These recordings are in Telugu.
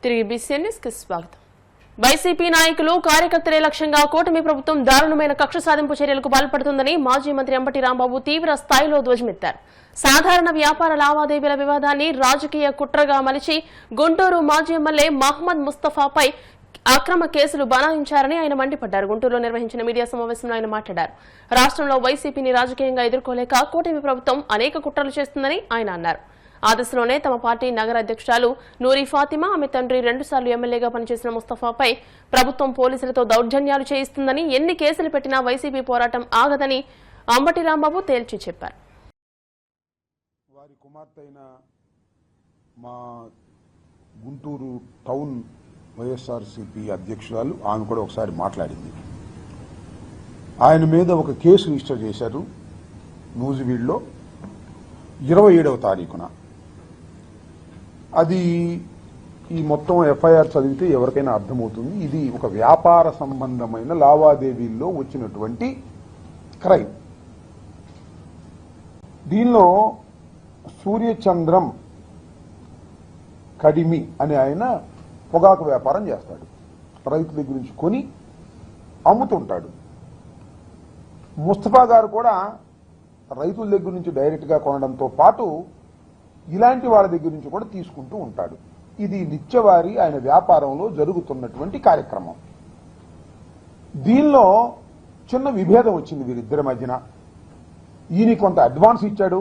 తిరిగి బీసీఎన్ న్యూస్ కి స్వాగతం. వైసీపీ నాయకులు కార్యకర్తలే లక్ష్యంగా కూటమి ప్రభుత్వం దారుణమైన కక్ష సాధింపు చర్యలకు పాల్పడుతుందని మాజీ మంత్రి అంబటి రాంబాబు తీవ్ర స్థాయిలో ధ్వజమెత్తారు. సాధారణ వ్యాపార లావాదేవీల వివాదాన్ని రాజకీయ కుట్రగా మలిచి గుంటూరు మాజీ ఎమ్మెల్యే మహమ్మద్ ముస్తఫాపై అక్రమ కేసులు బనాయించారని ఆయన మండిపడ్డారు. గుంటూరులో నిర్వహించిన మీడియా సమావేశంలో ఆయన మాట్లాడారు. రాష్ట్రంలో వైసీపీని రాజకీయంగా ఎదుర్కోలేక కూటమి ప్రభుత్వం అనేక కుట్రలు చేస్తుందని ఆయన అన్నారు. ఆ దిశలోనే తమ పార్టీ నగర అధ్యక్షురాలు నూరి ఫాతిమా, ఆమె తండ్రి 2 సార్లు ఎమ్మెల్యేగా పనిచేసిన ముస్తఫాపై ప్రభుత్వం పోలీసులతో దౌర్జన్యాలు చేయిస్తుందని, ఎన్ని కేసులు పెట్టినా వైసీపీ పోరాటం ఆగదని అంబటి రాంబాబు తేల్చి చెప్పారు. వారి కుమార్తెైన మా గుంటూరు టౌన్ వైఎస్ఆర్సీపీ అధ్యక్షురాలు ఆమె కూడా ఒకసారి మాట్లాడింది. ఆయన మీద ఒక కేసు రిజిస్టర్ చేశారు నూజివీడులో 27వ తారీఖున. అది ఈ మొత్తం ఎఫ్ఐఆర్ చదివితే ఎవరికైనా అర్థమవుతుంది. ఇది ఒక వ్యాపార సంబంధమైన లావాదేవీల్లో వచ్చినటువంటి క్రైమ్. దీనిలో సూర్యచంద్రం కడిమి అనే ఆయన పొగాకు వ్యాపారం చేస్తాడు. రైతుల దగ్గర నుంచి కొని అమ్ముతుంటాడు. ముస్తఫా గారు కూడా రైతుల దగ్గర నుంచి డైరెక్ట్గా కొనడంతో పాటు ఇలాంటి వాళ్ళ దగ్గర నుంచి కూడా తీసుకుంటూ ఉంటాడు. ఇది నిత్యవారి ఆయన వ్యాపారంలో జరుగుతున్నటువంటి కార్యక్రమం. దీనిలో చిన్న విభేదం వచ్చింది వీరిద్దరి మధ్యన. ఈయన కొంత అడ్వాన్స్ ఇచ్చాడు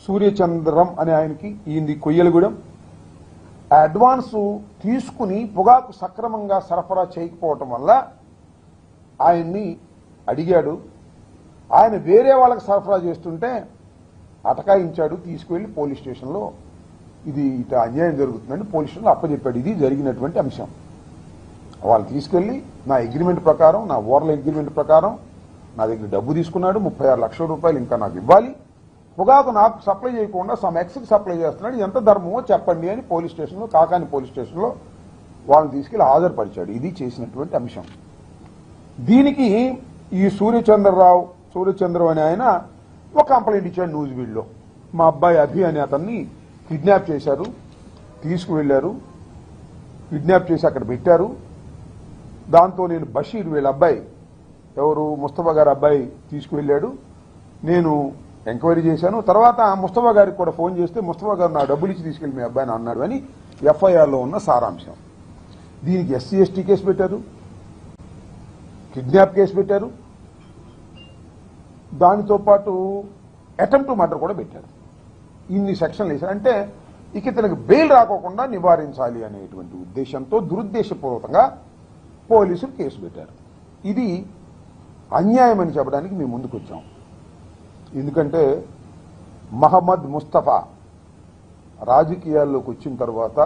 సూర్యచంద్రం అనే ఆయనకి, ఈయనది కొయ్యలగూడెం. ఆ అడ్వాన్స్ తీసుకుని పొగాకు సక్రమంగా సరఫరా చేయకపోవటం వల్ల ఆయన్ని అడిగాడు. ఆయన వేరే వాళ్ళకి సరఫరా చేస్తుంటే అటకాయించాడు. తీసుకువెళ్లి పోలీస్ స్టేషన్లో ఇది ఇట అన్యాయం జరుగుతుందని పోలీస్ స్టేషన్లో అప్పచెప్పాడు. ఇది జరిగినటువంటి అంశం. వాళ్ళు తీసుకెళ్లి నా అగ్రిమెంట్ ప్రకారం, నా ఓరల్ అగ్రిమెంట్ ప్రకారం నా దగ్గర డబ్బు తీసుకున్నాడు. 36 లక్షల రూపాయలు ఇంకా నాకు ఇవ్వాలి. పొగాకు నాకు సప్లై చేయకుండా సమ్ ఎక్స్కి సప్లై చేస్తున్నాడు. ఎంత ధర్మమో చెప్పండి అని పోలీస్ స్టేషన్లో, కాకాని పోలీస్ స్టేషన్లో వాళ్ళని తీసుకెళ్లి హాజరుపరిచాడు. ఇది చేసినటువంటి అంశం. దీనికి ఈ సూర్యచంద్రం అనే ఆయన ఒక కంప్లైంట్ ఇచ్చాడు నూజివీడులో. మా అబ్బాయి అభి అనే అతన్ని కిడ్నాప్ చేశారు, తీసుకువెళ్లారు, కిడ్నాప్ చేసి అక్కడ పెట్టారు. దాంతో నేను బషీర్ వీళ్ళ అబ్బాయి, ఎవరు ముస్తఫా గారి అబ్బాయి తీసుకువెళ్ళాడు. నేను ఎంక్వైరీ చేశాను. తర్వాత ముస్తఫా గారికి కూడా ఫోన్ చేస్తే ముస్తఫా గారు నా డబ్బులు ఇచ్చి తీసుకెళ్లి మీ అబ్బాయిని అన్నాడు అని ఎఫ్ఐఆర్లో ఉన్న సారాంశం. దీనికి ఎస్సీ ఎస్టీ కేసు పెట్టారు, కిడ్నాప్ కేసు పెట్టారు, దానితో పాటు అటెంప్ట్ మర్డర్ కూడా పెట్టారు. ఇన్ని సెక్షన్లు వేశారు. అంటే ఇక ఇతనికి బెయిల్ రాకోకుండా నివారించాలి అనేటువంటి ఉద్దేశంతో దురుద్దేశపూర్వకంగా పోలీసులు కేసు పెట్టారు. ఇది అన్యాయం అని చెప్పడానికి మేము ముందుకు వచ్చాం. ఎందుకంటే మహమ్మద్ ముస్తఫా రాజకీయాల్లోకి వచ్చిన తర్వాత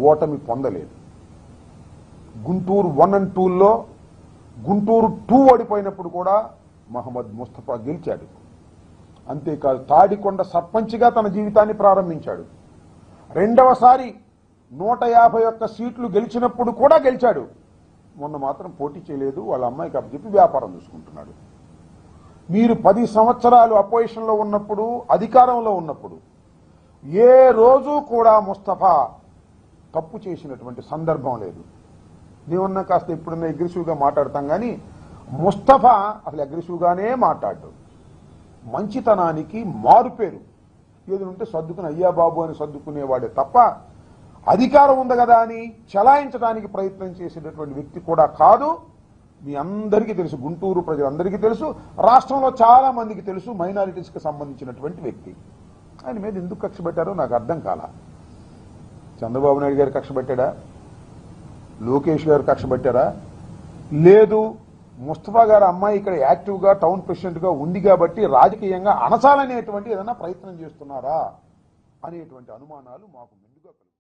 ఓటమి పొందలేదు. గుంటూరు 1 and 2లో గుంటూరు 2 ఓడిపోయినప్పుడు కూడా మహమ్మద్ ముస్తఫా గెలిచాడు. అంతేకాదు తాడికొండ సర్పంచ్గా తన జీవితాన్ని ప్రారంభించాడు. రెండవసారి 151 సీట్లు గెలిచినప్పుడు కూడా గెలిచాడు. మొన్న మాత్రం పోటీ చేయలేదు. వాళ్ళ అమ్మాయికి అప్పచెప్పి వ్యాపారం చూసుకుంటున్నాడు. మీరు 10 సంవత్సరాలు అపోజిషన్లో ఉన్నప్పుడు, అధికారంలో ఉన్నప్పుడు ఏ రోజు కూడా ముస్తఫా తప్పు చేసినటువంటి సందర్భం లేదు. నేనున్నా కాస్త ఎప్పుడన్నా అగ్రెసివ్గా మాట్లాడతాం కానీ ముస్తఫా అసలు అగ్రెసివ్గానే మాట్లాడు. మంచితనానికి మారుపేరు. ఏదంటే సర్దుకుని అయ్యా బాబు అని సర్దుకునేవాడే తప్ప అధికారం ఉంది కదా అని చలాయించడానికి ప్రయత్నం చేసేటటువంటి వ్యక్తి కూడా కాదు. మీ అందరికీ తెలుసు, గుంటూరు ప్రజలందరికీ తెలుసు, రాష్ట్రంలో చాలా మందికి తెలుసు. మైనారిటీస్కి సంబంధించినటువంటి వ్యక్తి. ఆయన మీద ఎందుకు కక్ష పెట్టారో నాకు అర్థం కాల. చంద్రబాబు నాయుడు గారు కక్ష పెట్టాడా? లోకేష్ గారు కక్ష పెట్టారా? లేదు, ముస్తఫా గారి అమ్మాయి ఇక్కడ యాక్టివ్గా టౌన్ ప్రెసిడెంట్గా ఉంది కాబట్టి రాజకీయంగా అణచాలనేటువంటి ఏదైనా ప్రయత్నం చేస్తున్నారా అనేటువంటి అనుమానాలు మాకు మెండుగా కలుగుతాయి.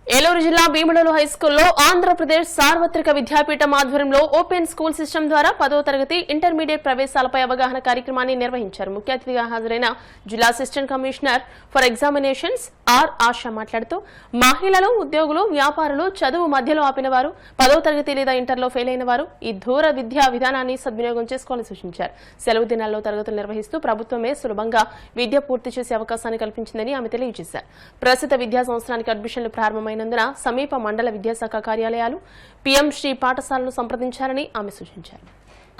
ఏలూరు జిల్లా భీముడోలు హైస్కూల్లో ఆంధ్రప్రదేశ్ సార్వత్రిక విద్యాపీఠం ఆధ్వర్యంలో ఓపెన్ స్కూల్ సిస్టమ్ ద్వారా 10వ తరగతి ఇంటర్మీడియట్ ప్రవేశాలపై అవగాహన కార్యక్రమాన్ని నిర్వహించారు. ముఖ్య అతిథిగా హాజరైన జిల్లా assistant commissioner for examinations R Asha మాట్లాడుతూ మహిళలు, ఉద్యోగులు, వ్యాపారులు, చదువు మధ్యలో ఆపిన వారు, 10వ తరగతి లేదా ఇంటర్లో ఫెయిల్ అయిన వారు ఈ దూర విద్యా విధానాన్ని సద్వినియోగం చేసుకోవాలని సూచించారు. సెలవు దినాల్లో తరగతులు నిర్వహిస్తూ ప్రభుత్వమే సులభంగా విద్య పూర్తి చేసే అవకాశాన్ని కల్పించిందని ఆమె తెలియజేశారు. ప్రస్తుత విద్యా సంవత్సరానికి అడ్మిషన్లు ప్రారంభమైన ప్రారంభమైనందున సమీప మండల విద్యాశాఖ కార్యాలయాలు పీఎం శ్రీ పాఠశాలను సంప్రదించాలని ఆమె సూచించారు.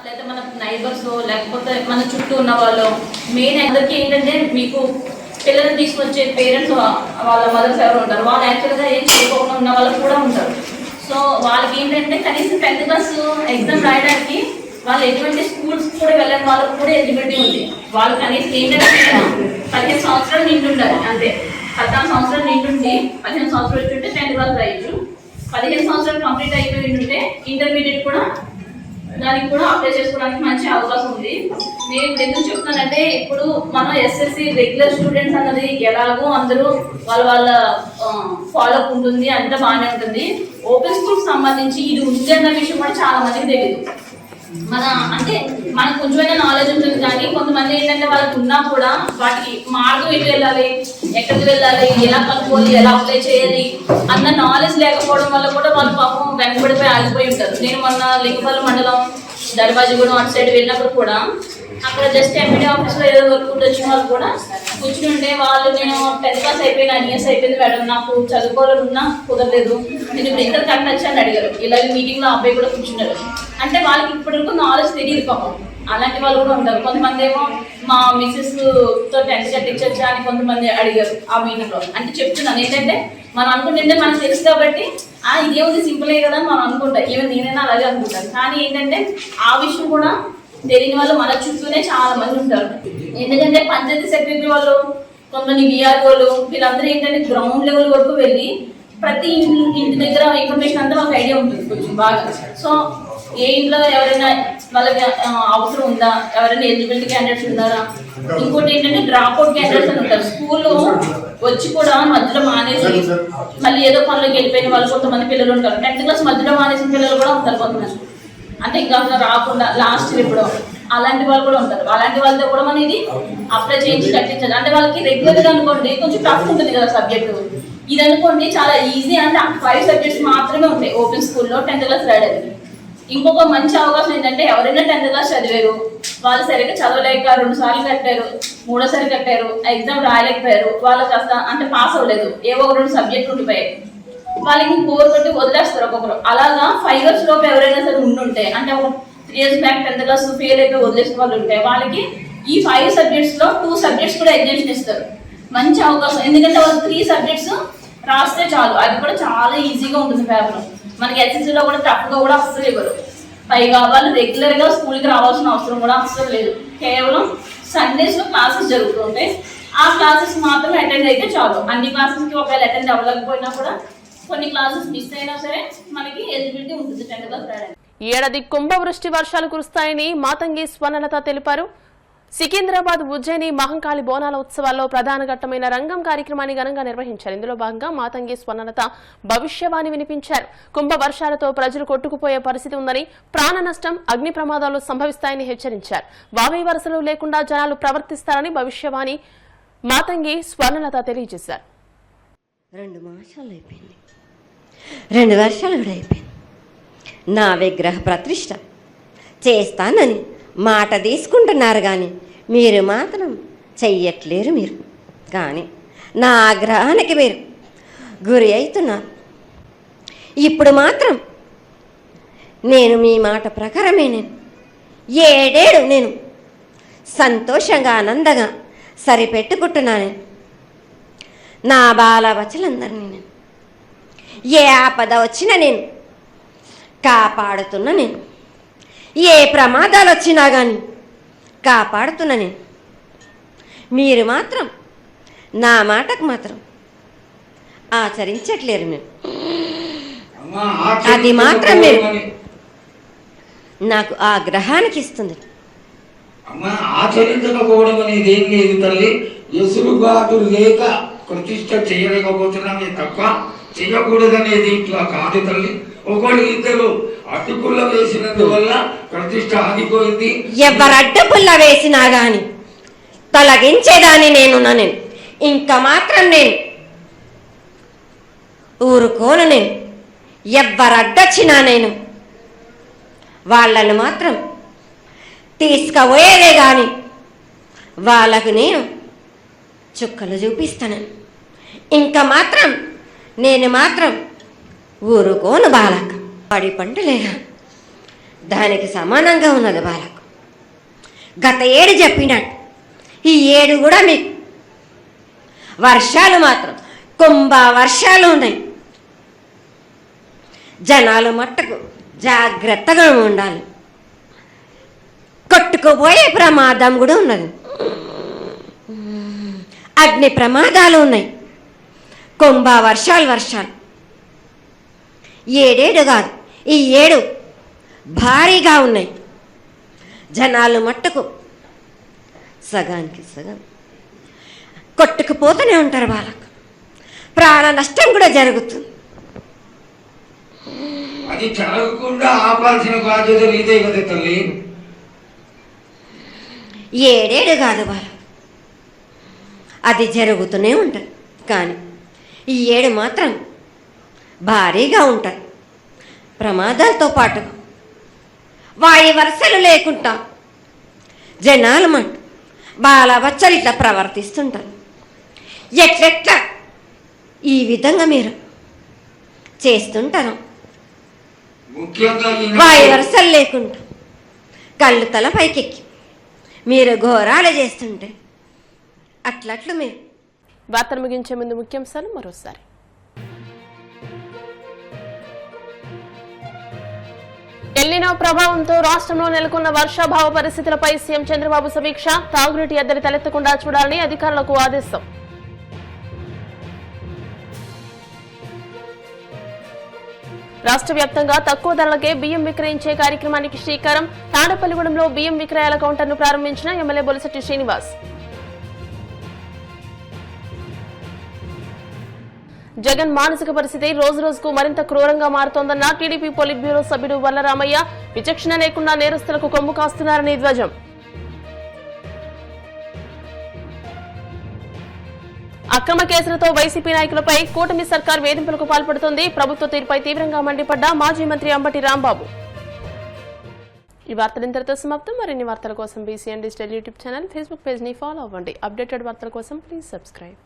లేదా మన నైబర్స్ లేకపోతే మన చుట్టూ ఉన్న వాళ్ళు మెయిన్ అందరికీ ఏంటంటే మీకు పిల్లల్ని తీసుకొచ్చే పేరెంట్స్ వాళ్ళ మదర్స్ ఎవరు ఉంటారు, వాళ్ళు యాక్చువల్గా ఏం చేయకుండా ఉన్న వాళ్ళు కూడా ఉంటారు. సో వాళ్ళకి ఏంటంటే కనీసం 10th క్లాస్ ఎగ్జామ్ రాయడానికి వాళ్ళు ఎటువంటి స్కూల్స్ కూడా వెళ్ళని వాళ్ళకి కూడా ఎలిజిబిలిటీ ఉంది. వాళ్ళు కనీసం ఏంటంటే 15 సంవత్సరాలు నిండుండాలి, అంతే. 14 సంవత్సరాలు నిండుండి 15 సంవత్సరాలు ఇచ్చుంటే 10th క్లాస్ రాయొచ్చు. 15 సంవత్సరాలు కంప్లీట్ అయిపోయి ఉంటే ఇంటర్మీడియట్ కూడా దానికి కూడా అప్లై చేసుకోవడానికి మంచి అవకాశం ఉంది. నేను ఇప్పుడు ఎందుకు చెప్తానంటే ఇప్పుడు మనం ఎస్ఎస్సి రెగ్యులర్ స్టూడెంట్స్ అన్నది ఎలాగో అందరూ వాళ్ళ ఫాలోఅప్ ఉంటుంది, అంతా బాగానే ఉంటుంది. ఓపెన్ స్కూల్కి సంబంధించి ఇది ఉంది అన్న విషయం కూడా చాలా మందికి తెలియదు. అంటే మనకు కొంచెమైనా నాలెడ్జ్ ఉంటుంది, కానీ కొంతమంది ఏంటంటే వాళ్ళకి ఉన్నా కూడా వాటికి మార్గం ఎటు వెళ్ళాలి, ఎక్కడికి వెళ్ళాలి, ఎలా కనుక్కోవాలి, ఎలా అప్లై చేయాలి అన్న నాలెడ్జ్ లేకపోవడం వల్ల కూడా వాళ్ళు పాపం వెనకబడిపోయి ఆగిపోయి ఉంటారు. నేను మొన్న లింగపల్లి మండలం దర్బాజీగూడెం అటు సైడ్ వెళ్ళినప్పుడు కూడా అక్కడ జస్ట్ ఎంపీడీ ఆఫీస్లో ఏదో వర్క్ వచ్చిన వాళ్ళు కూడా కూర్చుని ఉంటే వాళ్ళు నేను 10th క్లాస్ అయిపోయినా 9 years అయిపోయింది మేడం, నాకు చదువుకోవాలని ఉన్నా కుదరలేదు, నేను ఇప్పుడు ఇంటర్ కట్టచ్చు అని అడిగారు. ఇలాగే మీటింగ్లో అబ్బాయి కూడా కూర్చున్నారు. అంటే వాళ్ళకి ఇప్పటివరకు నాలెడ్జ్ తెలియదు పాపం. అలాంటి వాళ్ళు కూడా ఉంటారు. కొంతమంది ఏమో మా మిస్సెస్తో 10th కట్టించచ్చా అని కొంతమంది అడిగారు ఆ మీటింగ్లో. అంటే చెప్తున్నాను ఏంటంటే మనం అనుకుంటుంటే మనకు తెలుసు కాబట్టి ఇదేముంది సింపులే కదా అని మనం అనుకుంటాం. ఈవెన్ నేనైనా అలాగే అనుకుంటాను. కానీ ఏంటంటే ఆ విషయం కూడా తెలియని వాళ్ళు మన చుట్టూనే చాలా మంది ఉంటారు. ఎందుకంటే పంచాయతీ సెక్రటరీ వాళ్ళు, కొంతమంది విఆర్ఓలు, వీళ్ళందరూ ఏంటంటే గ్రౌండ్ లెవెల్ వరకు వెళ్ళి ప్రతి ఇంటి దగ్గర ఇన్ఫర్మేషన్ అంతా వాళ్ళకి ఐడియా ఉంటుంది కొంచెం బాగా. సో ఏ ఇంట్లో ఎవరైనా వాళ్ళకి అవసరం ఉందా, ఎవరైనా ఎలిజిబిలిటీ క్యాండిడేట్స్ ఉన్నారా, ఇంకోటి ఏంటంటే డ్రాప్ అవుట్ క్యాండిడేట్స్ అని ఉంటారు. స్కూల్లో వచ్చి కూడా మధ్యలో మానేసి మళ్ళీ ఏదో పనులకు వెళ్ళిపోయిన వాళ్ళు కొంతమంది పిల్లలు ఉంటారు. 10th క్లాస్ మధ్యలో మానేసిన పిల్లలు కూడా ఉంటారు కొంతమంది. అంటే ఇంకా రాకుండా లాస్ట్ ఇప్పుడు అలాంటి వాళ్ళు కూడా ఉంటారు. అలాంటి వాళ్ళతో కూడా మనం ఇది అప్లై చేయించి కట్టించాలి. అంటే వాళ్ళకి రెగ్యులర్గా అనుకోండి కొంచెం టఫ్ ఉంటుంది కదా సబ్జెక్టు. ఇది అనుకోండి చాలా ఈజీ, అంటే 5 సబ్జెక్ట్స్ మాత్రమే ఉంటాయి ఓపెన్ స్కూల్లో 10th క్లాస్ రాయడానికి. ఇంకొక మంచి అవకాశం ఏంటంటే ఎవరైనా 10th క్లాస్ చదివారు, వాళ్ళు సరిగ్గా చదవలేక 2 సార్లు కట్టారు, 3సారి కట్టారు, ఎగ్జామ్ రాయలేకపోయారు, వాళ్ళు కాస్త అంటే పాస్ అవ్వలేదు, ఏవో 2 సబ్జెక్టులు ఉండిపోయాయి, వాళ్ళకి బోర్ కొట్టి వదిలేస్తారు ఒక్కొక్కరు. అలాగా 5 years లోపు ఎవరైనా సరే ఉండుంటే, అంటే ఒక 3 years back 10th class fail అయిపోయి వదిలేసిన వాళ్ళు ఉంటే వాళ్ళకి ఈ 5 సబ్జెక్ట్స్లో 2 సబ్జెక్ట్స్ కూడా ఎగ్జామ్షన్ ఇస్తారు. మంచి అవకాశం. ఎందుకంటే వాళ్ళు 3 సబ్జెక్ట్స్ రాస్తే చాలు, అది కూడా చాలా ఈజీగా ఉంటుంది పేపర్. మనకి ఎస్ఎస్సీలో కూడా టఫ్గా కూడా అస్సలు ఇవ్వరు. పైగా వాళ్ళు రెగ్యులర్గా స్కూల్కి రావాల్సిన అవసరం కూడా అస్సలు లేదు. కేవలం సండేస్లో క్లాసెస్ జరుగుతుంటాయి, ఆ క్లాసెస్ మాత్రం అటెండ్ అయితే చాలు. అన్ని క్లాసెస్కి ఒకవేళ అటెండ్ అవ్వలేకపోయినా కూడా కొన్ని క్లాసెస్ మిస్ అయినా సరే మనకి ఎలిజిబిలిటీ ఉంటుంది 10th క్లాస్ రాయడానికి. ఏడాది కుంభవృష్టి వర్షాలు కురుస్తాయని మాతంగి స్వర్ణలత తెలిపారు. సికింద్రాబాద్ ఉజ్జయిని మహంకాళి బోనాల ఉత్సవాల్లో ప్రధాన ఘట్టమైన రంగం కార్యక్రమాన్ని ఘనంగా నిర్వహించారు. ఇందులో భాగంగా మాతంగి స్వర్ణలత భవిష్యవాణి వినిపించారు. కుంభ వర్షాలతో ప్రజలు కొట్టుకుపోయే పరిస్థితి ఉందని, ప్రాణ నష్టం, అగ్ని ప్రమాదాలు సంభవిస్తాయని హెచ్చరించారు. వావి వరుసలు లేకుండా జనాలు ప్రవర్తిస్తారని భవిష్యవాణి మాతంగి స్వర్ణలత తెలియజేశారు. 2 మాసాలు అయిపోయింది, 2 వర్షాలు కూడా అయిపోయింది. నా విగ్రహ ప్రతిష్ఠ చేస్తానని మాట తీసుకుంటున్నారు, కానీ మీరు మాత్రం చెయ్యట్లేరు. మీరు కానీ నా ఆగ్రహానికి మీరు గురి అవుతున్నారు. ఇప్పుడు మాత్రం నేను మీ మాట ప్రకారమే నేను 7 ఏళ్ళు నేను సంతోషంగా ఆనందంగా సరిపెట్టుకుంటున్నాను. నా బాలవచలందరినీ నేను ఏ ఆపద వచ్చినా నేను కాపాడుతున్నా, నేను ఏ ప్రమాదాలు వచ్చినా కానీ కాపాడుతున్నా నేను. మీరు మాత్రం నా మాటకు మాత్రం ఆచరించట్లేరు. మీరు అది మాత్రం మీరు నాకు ఆ గ్రహానికి ఇస్తుంది. ఆచరించకపోవడం అనేది ఏం లేదు తల్లి. ఎసురుబాటు లేక ప్రతిష్ట చేయలేకపోతున్నామే తప్ప చేయకూడదనేది ఇట్లా కాదు తల్లి. ఒకటి 2 అడ్డుపుల్ల వేసినందువల్ల ప్రతిష్ట ఆగిపోయింది. ఎవరు అడ్డుపుల్ల వేసినా గాని తొలగించేదాన్ని నేను ఇంకా మాత్రం నేను ఊరుకోను. నేను ఎవరు అడ్డొచ్చినా నేను వాళ్ళను మాత్రం తీసుకుపోయేదే కానీ వాళ్ళకు నేను చుక్కలు చూపిస్తాను. ఇంకా మాత్రం నేను మాత్రం ఊరుకోను బాలక. వాడి పంటలేగా దానికి సమానంగా ఉన్నది బాలకు. గత ఏడు చెప్పినట్టు ఈ ఏడు కూడా మీకు వర్షాలు మాత్రం వర్షాలు ఉన్నాయి. జనాలు మట్టుకు జాగ్రత్తగా ఉండాలి. కొట్టుకుపోయే ప్రమాదం కూడా ఉన్నది. అగ్ని ప్రమాదాలు ఉన్నాయి. వర్షాలు ఏడేడు కాదు, ఈ ఏడు భారీగా ఉన్నాయి. జనాలు మట్టుకు సగానికి సగం కొట్టుకుపోతూనే ఉంటారు. వాళ్ళకు ప్రాణ నష్టం కూడా జరుగుతుంది. అది జరగకుండా ఆపాల్సిన బాధ్యత నీదే కదా తల్లి. ఏడేడు కాదు వాళ్ళు, అది జరుగుతూనే ఉంటుంది. కానీ ఈ ఏడు మాత్రం భారీగా ఉంటాయి. ప్రమాదాలతో పాటు వాడి వరుసలు లేకుండా జనాలు మట్టు బాలబచ్చలు ఇట్లా ప్రవర్తిస్తుంటారు. ఎట్లెట్లా ఈ విధంగా మీరు చేస్తుంటారు. ముఖ్యంగా వాడి వరుసలు లేకుండా కళ్ళు తల పైకెక్కి మీరు ఘోరాలు చేస్తుంటే అట్లట్లు మీరు. వార్తలు ముగించే ముందు ముఖ్యాంశాలు మరోసారి. ఎల్నినో ప్రభావంతో రాష్ట్రంలో నెలకొన్న వర్షాభావ పరిస్థితులపై సీఎం చంద్రబాబు సమీక్ష. తాగునీటి ఎద్దడి తలెత్తకుండా చూడాలని అధికారులకు ఆదేశం. రాష్ట్ర వ్యాప్తంగా తక్కువ ధరలకే బియ్యం విక్రయించే కార్యక్రమానికి శ్రీకారం. తాడపల్లిగూడెంలో బియ్యం విక్రయాల కౌంటర్ను ప్రారంభించిన ఎమ్మెల్యే బొలిశెట్టి శ్రీనివాస్. జగన్ మానసిక పరిస్థితి రోజు రోజుకు మరింత క్రూరంగా మారుతోందన్న టీడీపీ పోలిట్ బ్యూరో సభ్యుడు వల్లరామయ్య. విచక్షణ లేకుండా నేరస్తులకు కొమ్ము కాస్తున్నారని ధ్వజం. అక్రమ కేసులతో వైసీపీ నాయకులపై కూటమి సర్కార్ వేధింపులకు పాల్పడుతోంది. ప్రభుత్వ తీరుపై తీవ్రంగా మండిపడ్డ మాజీ మంత్రి అంబటి రాంబాబు. ఈ వార్తలు ఇంతటితో సమాప్తం. మరిన్ని వార్తల కోసం BCN digital YouTube channel, Facebook page ని ఫాలో అవ్వండి. అప్డేటెడ్ వార్తల కోసం ప్లీజ్ సబ్స్క్రైబ్.